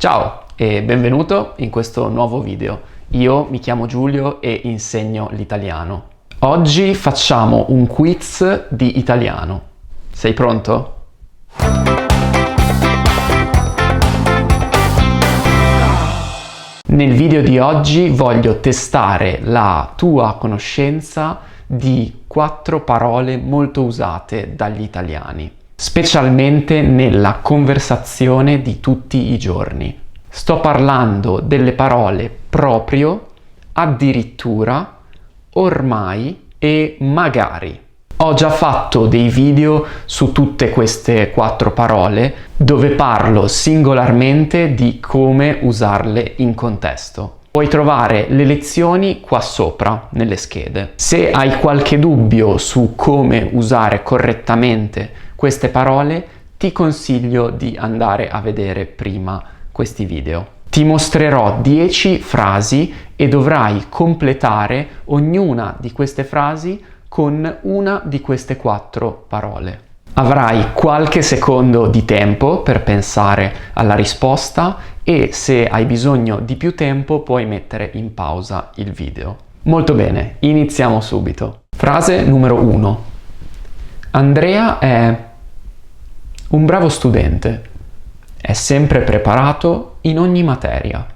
Ciao e benvenuto in questo nuovo video. Io mi chiamo Giulio e insegno l'italiano. Oggi facciamo un quiz di italiano. Sei pronto? Nel video di oggi voglio testare la tua conoscenza di 4 parole molto usate dagli italiani, specialmente nella conversazione di tutti i giorni. Sto parlando delle parole proprio, addirittura, ormai e magari. Ho già fatto dei video su tutte queste 4 parole dove parlo singolarmente di come usarle in contesto. Puoi trovare le lezioni qua sopra nelle schede. Se hai qualche dubbio su come usare correttamente queste parole, ti consiglio di andare a vedere prima questi video. Ti mostrerò 10 frasi e dovrai completare ognuna di queste frasi con una di queste 4 parole. Avrai qualche secondo di tempo per pensare alla risposta e se hai bisogno di più tempo puoi mettere in pausa il video. Molto bene, iniziamo subito. Frase numero 1. Andrea è un bravo studente. È sempre preparato in ogni materia.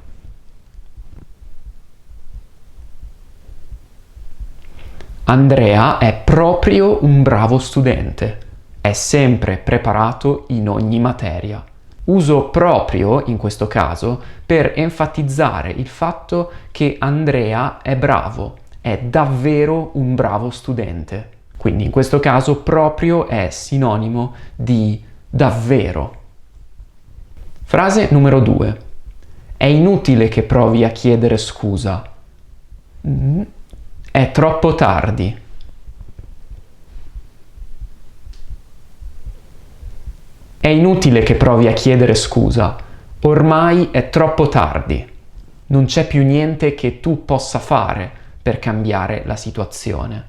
Andrea è proprio un bravo studente. È sempre preparato in ogni materia. Uso proprio in questo caso per enfatizzare il fatto che Andrea è bravo, è davvero un bravo studente. Quindi in questo caso proprio è sinonimo di davvero. Frase numero 2. È inutile che provi a chiedere scusa. È troppo tardi. È inutile che provi a chiedere scusa. Ormai è troppo tardi. Non c'è più niente che tu possa fare per cambiare la situazione.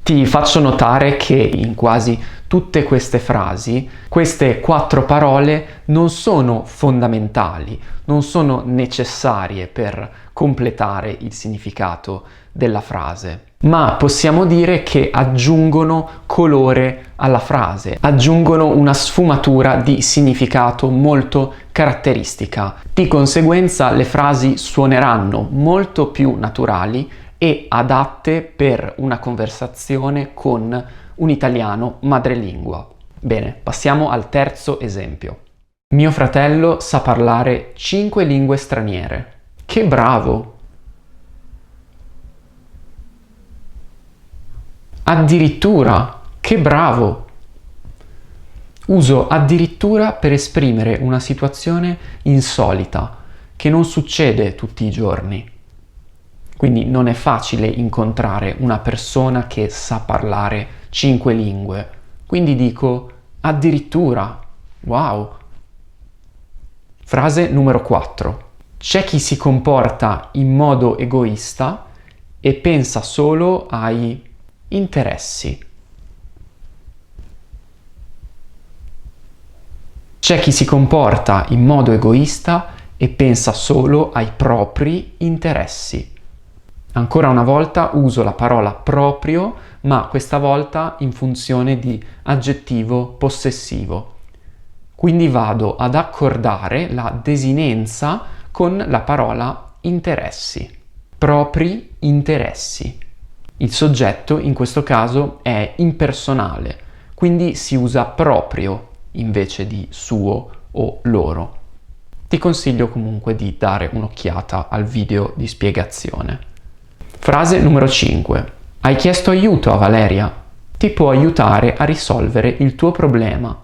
Ti faccio notare che in quasi tutte queste frasi, queste 4 parole non sono fondamentali, non sono necessarie per completare il significato della frase, ma possiamo dire che aggiungono colore alla frase, aggiungono una sfumatura di significato molto caratteristica. Di conseguenza le frasi suoneranno molto più naturali e adatte per una conversazione con un italiano madrelingua. Bene, passiamo al terzo esempio. Mio fratello sa parlare 5 lingue straniere. Che bravo! Addirittura, che bravo! Uso addirittura per esprimere una situazione insolita, che non succede tutti i giorni. Quindi non è facile incontrare una persona che sa parlare 5 lingue. Quindi dico addirittura, wow! Frase numero 4. C'è chi si comporta in modo egoista e pensa solo ai interessi. C'è chi si comporta in modo egoista e pensa solo ai propri interessi. Ancora una volta uso la parola proprio, ma questa volta in funzione di aggettivo possessivo. Quindi vado ad accordare la desinenza con la parola interessi. Propri interessi. Il soggetto in questo caso è impersonale, quindi si usa proprio invece di suo o loro. Ti consiglio comunque di dare un'occhiata al video di spiegazione. Frase numero 5. Hai chiesto aiuto a Valeria? Ti può aiutare a risolvere il tuo problema.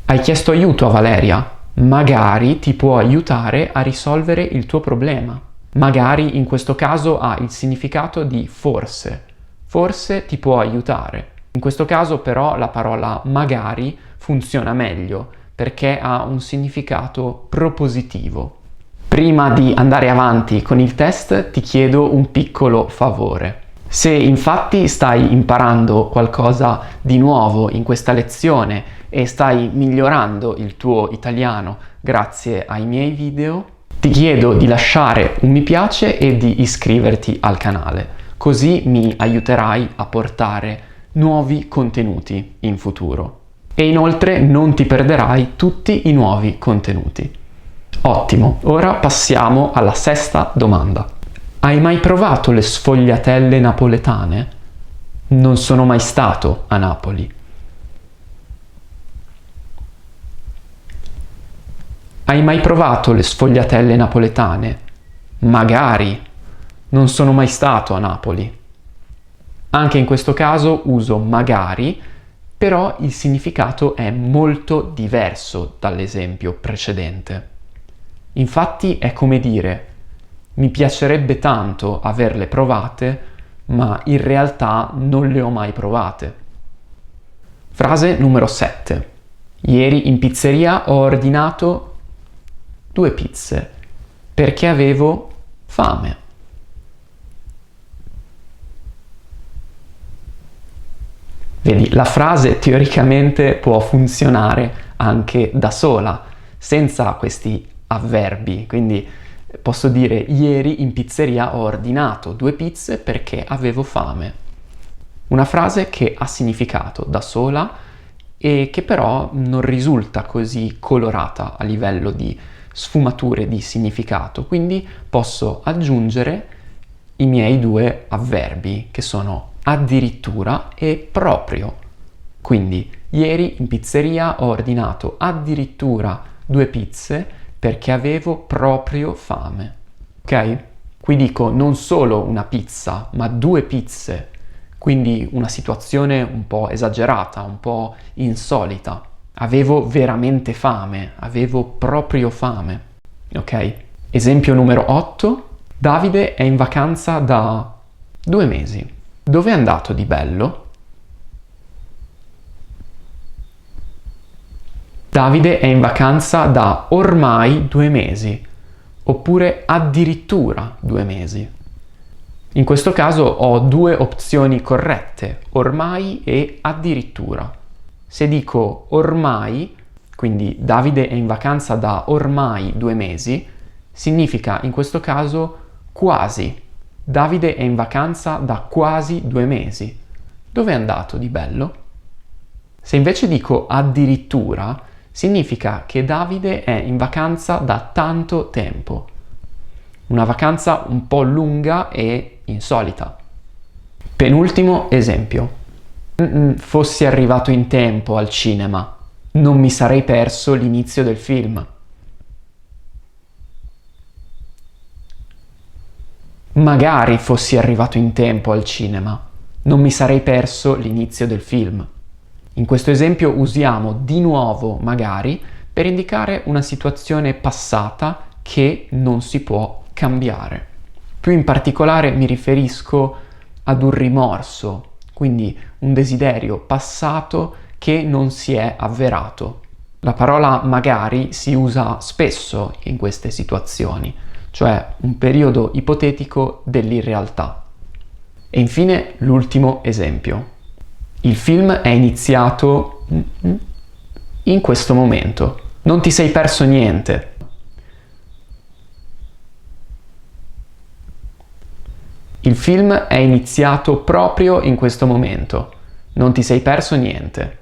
Hai chiesto aiuto a Valeria? Magari ti può aiutare a risolvere il tuo problema. Magari in questo caso ha il significato di forse. Forse ti può aiutare. In questo caso però la parola magari funziona meglio perché ha un significato propositivo. Prima di andare avanti con il test ti chiedo un piccolo favore. Se infatti stai imparando qualcosa di nuovo in questa lezione e stai migliorando il tuo italiano grazie ai miei video, ti chiedo di lasciare un mi piace e di iscriverti al canale, così mi aiuterai a portare nuovi contenuti in futuro. E inoltre non ti perderai tutti i nuovi contenuti. Ottimo, ora passiamo alla sesta domanda. Hai mai provato le sfogliatelle napoletane? Non sono mai stato a Napoli. Hai mai provato le sfogliatelle napoletane? Magari. Non sono mai stato a Napoli. Anche in questo caso uso magari, però il significato è molto diverso dall'esempio precedente. Infatti è come dire: mi piacerebbe tanto averle provate, ma in realtà non le ho mai provate. Frase numero 7. Ieri in pizzeria ho ordinato 2 pizze perché avevo fame. Vedi, la frase teoricamente può funzionare anche da sola, senza questi avverbi, quindi posso dire ieri in pizzeria ho ordinato 2 pizze perché avevo fame. Una frase che ha significato da sola e che però non risulta così colorata a livello di sfumature di significato, quindi posso aggiungere i miei 2 avverbi che sono addirittura e proprio. Quindi ieri in pizzeria ho ordinato addirittura 2 pizze perché avevo proprio fame. Ok? Qui dico non solo una pizza, ma 2 pizze. Quindi una situazione un po' esagerata, un po' insolita. Avevo veramente fame, avevo proprio fame. Ok? Esempio numero 8. Davide è in vacanza da 2 mesi. Dove è andato di bello? Davide è in vacanza da ormai 2 mesi, oppure addirittura 2 mesi. In questo caso ho 2 opzioni corrette, ormai e addirittura. Se dico ormai, quindi Davide è in vacanza da ormai 2 mesi, significa in questo caso quasi. Davide è in vacanza da quasi 2 mesi. Dove è andato di bello? Se invece dico addirittura, significa che Davide è in vacanza da tanto tempo. Una vacanza un po' lunga e insolita. Penultimo esempio. Fossi arrivato in tempo al cinema, non mi sarei perso l'inizio del film. Magari fossi arrivato in tempo al cinema, non mi sarei perso l'inizio del film. In questo esempio usiamo di nuovo magari per indicare una situazione passata che non si può cambiare. Più in particolare mi riferisco ad un rimorso, quindi un desiderio passato che non si è avverato. La parola magari si usa spesso in queste situazioni, cioè un periodo ipotetico dell'irrealtà. E infine l'ultimo esempio. Il film è iniziato in questo momento. Non ti sei perso niente. Il film è iniziato proprio in questo momento. Non ti sei perso niente.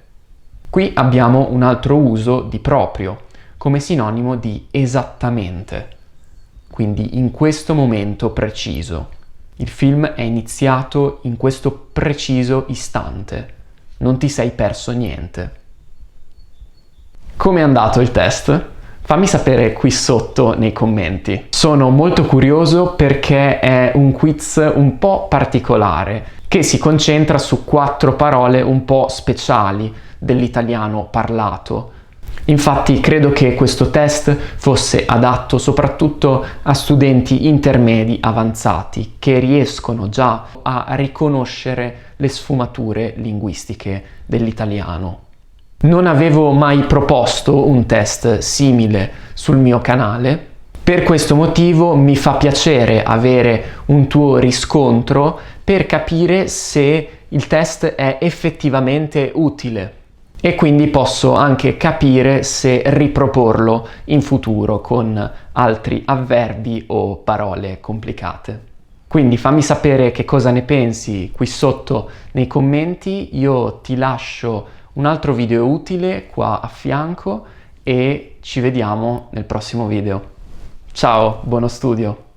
Qui abbiamo un altro uso di proprio, come sinonimo di esattamente. Quindi in questo momento preciso. Il film è iniziato in questo preciso istante. Non ti sei perso niente. Come è andato il test? Fammi sapere qui sotto nei commenti. Sono molto curioso perché è un quiz un po' particolare che si concentra su 4 parole un po' speciali dell'italiano parlato. Infatti credo che questo test fosse adatto soprattutto a studenti intermedi avanzati che riescono già a riconoscere le sfumature linguistiche dell'italiano. Non avevo mai proposto un test simile sul mio canale Per questo motivo mi fa piacere avere un tuo riscontro per capire se il test è effettivamente utile e quindi posso anche capire se riproporlo in futuro con altri avverbi o parole complicate. Quindi fammi sapere che cosa ne pensi qui sotto nei commenti, io ti lascio un altro video utile qua a fianco e ci vediamo nel prossimo video. Ciao, buono studio!